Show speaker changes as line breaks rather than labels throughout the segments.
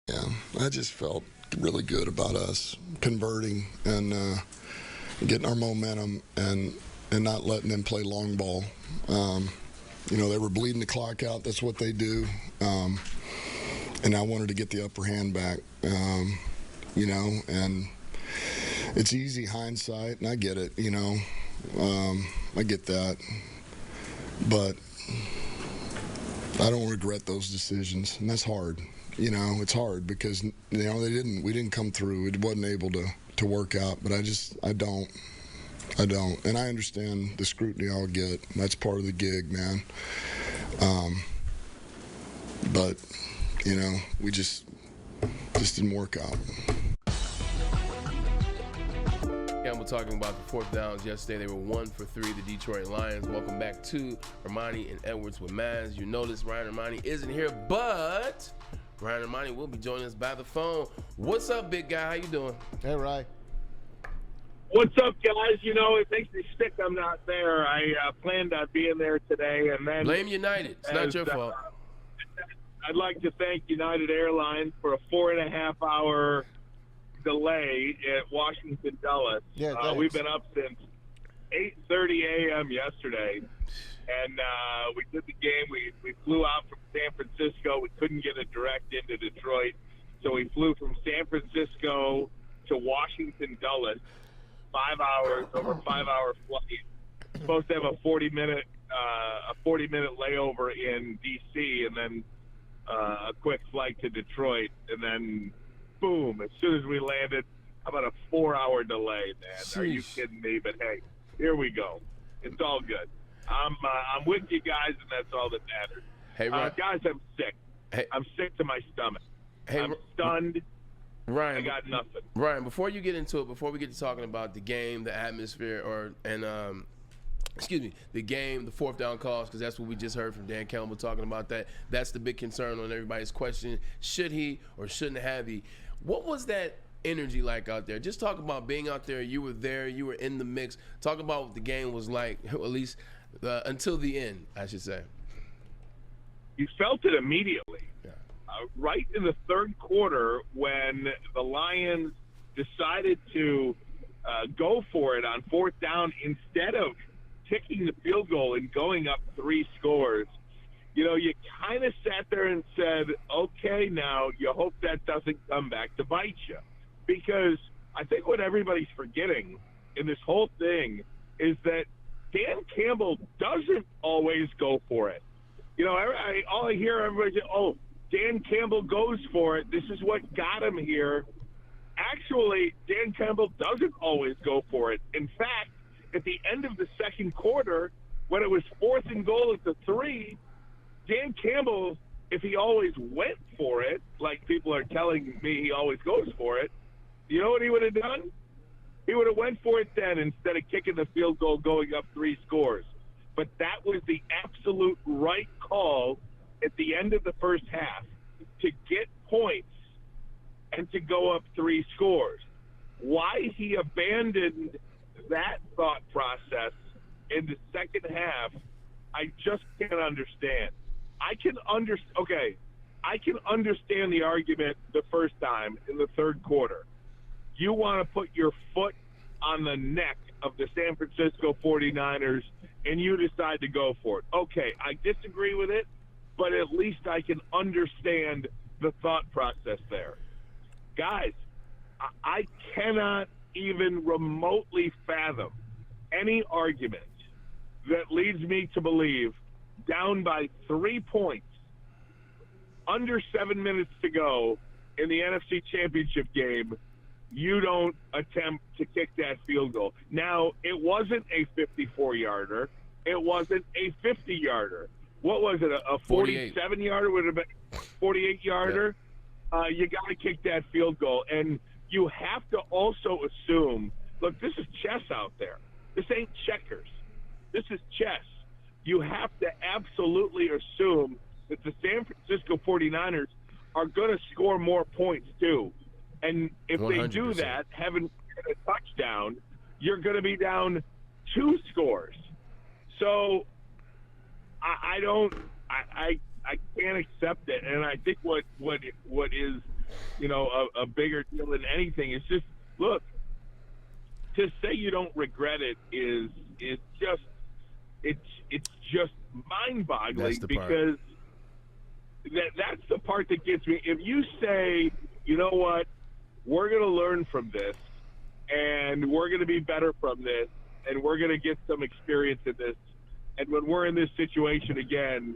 Yeah, I just felt really good about us converting and getting our momentum and not letting them play long ball. They were bleeding the clock out. That's what they do. And I wanted to get the upper hand back. And it's easy hindsight, and I get it. I get that, but I don't regret those decisions, and that's hard. It's hard because we didn't come through. It wasn't able to work out. But I don't, and I understand the scrutiny I'll get. That's part of the gig, man. But we just didn't work out.
Campbell talking about the fourth downs yesterday. They were 1 for 3, the Detroit Lions. Welcome back to Ermanni and Edwards with Maz. You notice Ryan Ermanni isn't here, but Ryan Ermanni will be joining us by the phone. What's up, big guy? How you doing?
Hey, Ryan.
What's up, guys? It makes me sick I'm not there. I planned on being there today, and then
blame United. It's not your fault.
I'd like to thank United Airlines for a 4.5-hour delay at Washington Dulles.
Yeah,
we've been up since 8:30 a.m. yesterday, and we did the game. We flew out from San Francisco. We couldn't get a direct into Detroit, so we flew from San Francisco to Washington Dulles, 5 hours, over a 5-hour flight. Supposed to have a 40-minute layover in D.C. and then a quick flight to Detroit, and then boom! As soon as we landed, how about a 4-hour delay, man?
Sheesh.
Are you kidding me? But hey, here we go. It's all good. I'm with you guys, and that's all that matters.
Hey, Ryan.
Guys, I'm sick.
Hey.
I'm sick to my stomach.
Hey,
I'm stunned.
Ryan,
I got nothing.
Ryan, before you get into it, before we get to talking about the game, the atmosphere, the game, the fourth down calls, because that's what we just heard from Dan Campbell talking about that. That's the big concern on everybody's question. Should he or shouldn't have he? What was that energy like out there? Just talk about being out there. You were there. You were in the mix. Talk about what the game was like, at least until the end, I should say.
You felt it immediately.
Yeah.
Right in the third quarter when the Lions decided to go for it on fourth down instead of kicking the field goal and going up 3 scores, you kind of sat there and said, okay, now you hope that doesn't come back to bite you. Because I think what everybody's forgetting in this whole thing is that Dan Campbell doesn't always go for it. All I hear everybody say, oh, Dan Campbell goes for it. This is what got him here. Actually, Dan Campbell doesn't always go for it. In fact, at the end of the second quarter, when it was 4th and goal at the 3, Dan Campbell, if he always went for it, like people are telling me he always goes for it, you know what he would have done? He would have went for it then instead of kicking the field goal going up 3 scores. But that was the absolute right call at the end of the first half to get points and to go up 3 scores. Why he abandoned that thought process in the second half, I just can't understand. I can understand the argument the first time in the third quarter. You want to put your foot on the neck of the San Francisco 49ers, and you decide to go for it. Okay, I disagree with it, but at least I can understand the thought process there. Guys, I cannot even remotely fathom any argument that leads me to believe down by 3 points, under 7 minutes to go in the NFC Championship game, you don't attempt to kick that field goal. Now, it wasn't a 54-yarder. It wasn't a 50-yarder. What was it, a 47-yarder? Would have been 48-yarder?
Yeah.
You got to kick that field goal. And you have to also assume, look, this is chess out there. This ain't checkers. This is chess. You have to absolutely assume that the San Francisco 49ers are going to score more points too. And if 100%. They do that, having a touchdown, you're going to be down 2 scores. So I can't accept it. And I think what is a bigger deal than anything. It's just, look, to say you don't regret it is just mind-boggling, because that's the part that gets me. If you say, you know what, we're going to learn from this, and we're going to be better from this, and we're going to get some experience in this, and when we're in this situation again,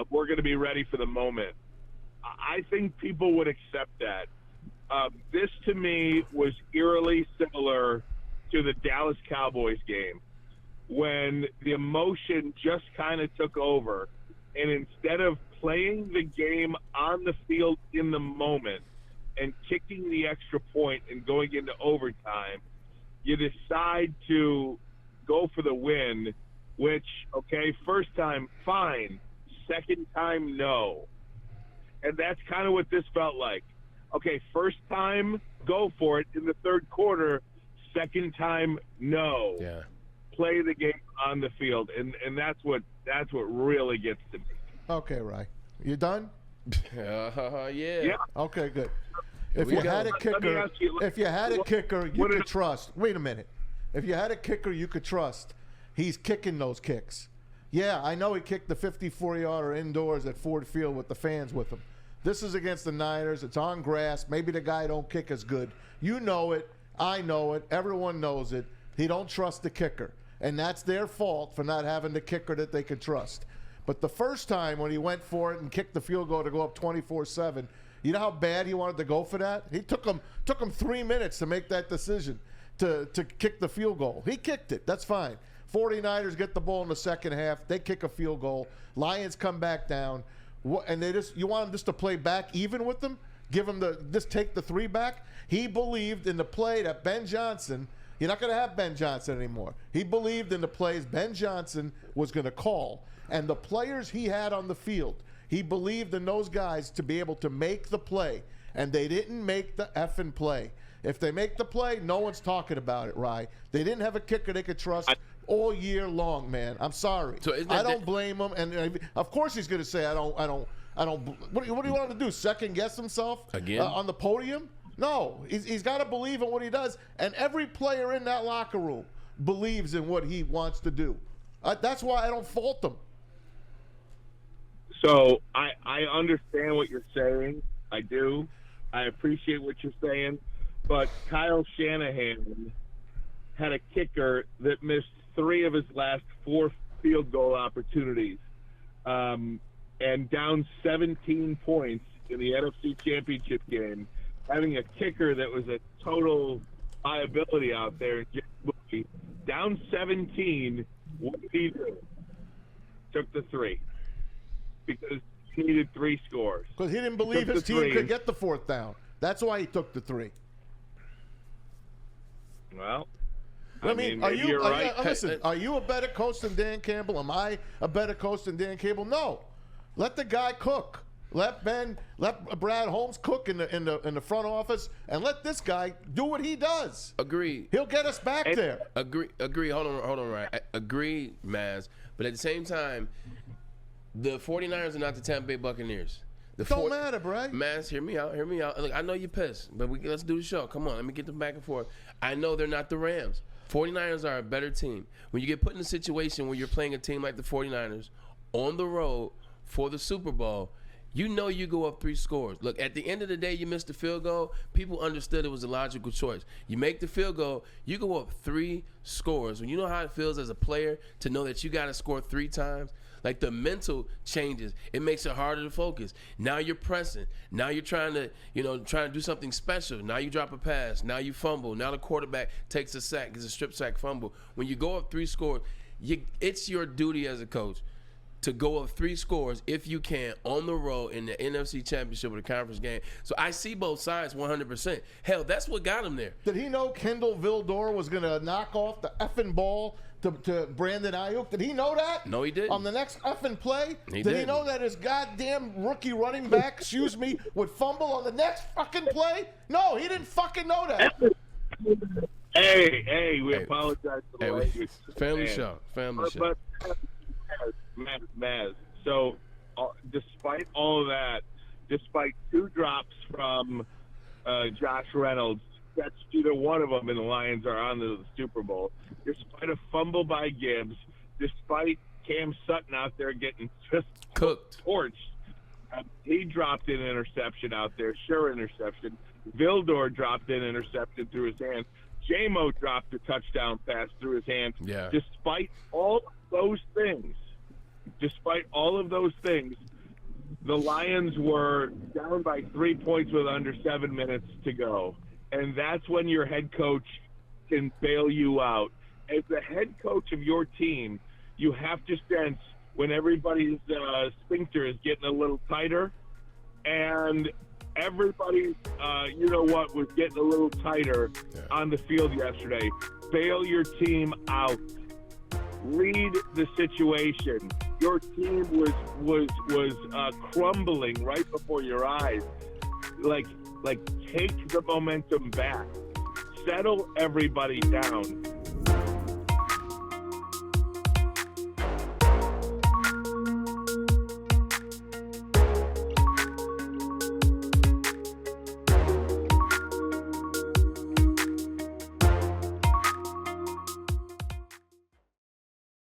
we're going to be ready for the moment, I think people would accept that. This, to me, was eerily similar to the Dallas Cowboys game, when the emotion just kind of took over, and instead of playing the game on the field in the moment and kicking the extra point and going into overtime, you decide to go for the win, which, okay, first time, fine. Second time, no. And that's kind of what this felt like. Okay, first time, go for it in the third quarter. Second time, no.
Yeah.
Play the game on the field, and that's what really gets to me.
Okay, Ray, you done?
Yeah.
Okay, good. If you had a kicker, you could trust. Wait a minute. If you had a kicker, you could trust. He's kicking those kicks. Yeah, I know he kicked the 54-yarder indoors at Ford Field with the fans with him. This is against the Niners. It's on grass. Maybe the guy don't kick as good. You know it. I know it. Everyone knows it. He don't trust the kicker. And that's their fault for not having the kicker that they can trust. But the first time when he went for it and kicked the field goal to go up 24-7, you know how bad he wanted to go for that? He took him 3 minutes to make that decision to kick the field goal. He kicked it. That's fine. 49ers get the ball in the second half. They kick a field goal. Lions come back down. And you want him just to play back even with them? Give him just take the 3 back? He believed in the play that Ben Johnson, you're not going to have Ben Johnson anymore. He believed in the plays Ben Johnson was going to call. And the players he had on the field, he believed in those guys to be able to make the play. And they didn't make the effing play. If they make the play, no one's talking about it, right? They didn't have a kicker they could trust all year long, man. I'm sorry.
So
I don't blame him. And of course he's going to say, I don't. What do you want him to do? Second guess himself
again
on the podium? No, he's got to believe in what he does. And every player in that locker room believes in what he wants to do. That's why I don't fault him.
So I understand what you're saying. I do. I appreciate what you're saying. But Kyle Shanahan had a kicker that missed 3 of his last 4 field goal opportunities, and down 17 points in the NFC Championship game, having a kicker that was a total liability out there, down 17, what did he do? Took the 3. Because he needed 3 scores.
Because he didn't believe his team could get the 4th down. That's why he took the 3.
Well,
I mean,
you're right.
Listen, are you a better coach than Dan Campbell? Am I a better coach than Dan Campbell? No. Let the guy cook. Let Brad Holmes cook in the front office, and let this guy do what he does.
Agree.
He'll get us back there.
Agree. Hold on, right? Agree, Maz. But at the same time, the 49ers are not the Tampa Bay Buccaneers.
Don't matter, Brad.
Maz, hear me out. Look, I know you're pissed, but let's do the show. Come on, let me get them back and forth. I know they're not the Rams. 49ers are a better team. When you get put in a situation where you're playing a team like the 49ers on the road for the Super Bowl, you know you go up 3 scores. Look, at the end of the day, you missed the field goal. People understood it was a logical choice. You make the field goal, you go up 3 scores. When you know how it feels as a player to know that you got to score 3 times, like the mental changes. It makes it harder to focus. Now you're pressing. Now you're trying to do something special. Now you drop a pass. Now you fumble. Now the quarterback takes a sack, gets a strip sack fumble. When you go up 3 scores, it's your duty as a coach to go up 3 scores if you can on the road in the NFC Championship or the conference game. So I see both sides 100%. Hell, that's what got him there.
Did he know Kendall Vildor was going to knock off the effing ball to Brandon Ayuk? Did he know that?
No, he didn't.
On the next effing play? Did
didn't.
he know that his goddamn rookie running back, would fumble on the next fucking play? No, he didn't fucking know that.
Hey, we apologize for the language.
Family show.
But Maz, so despite all of that, despite 2 drops from Josh Reynolds. That's either one of them, and the Lions are on the Super Bowl. Despite a fumble by Gibbs, despite Cam Sutton out there getting just
cooked,
torched, he dropped an interception out there, sure interception. Vildor dropped an interception through his hands. J-Mo dropped a touchdown pass through his hands.
Yeah.
Despite all of those things, the Lions were down by 3 points with under 7 minutes to go. And that's when your head coach can bail you out. As the head coach of your team, you have to sense when everybody's sphincter is getting a little tighter, and everybody's, was getting a little tighter on the field yesterday. Bail your team out. Read the situation. Your team was crumbling right before your eyes. Like take the momentum back. Settle everybody down.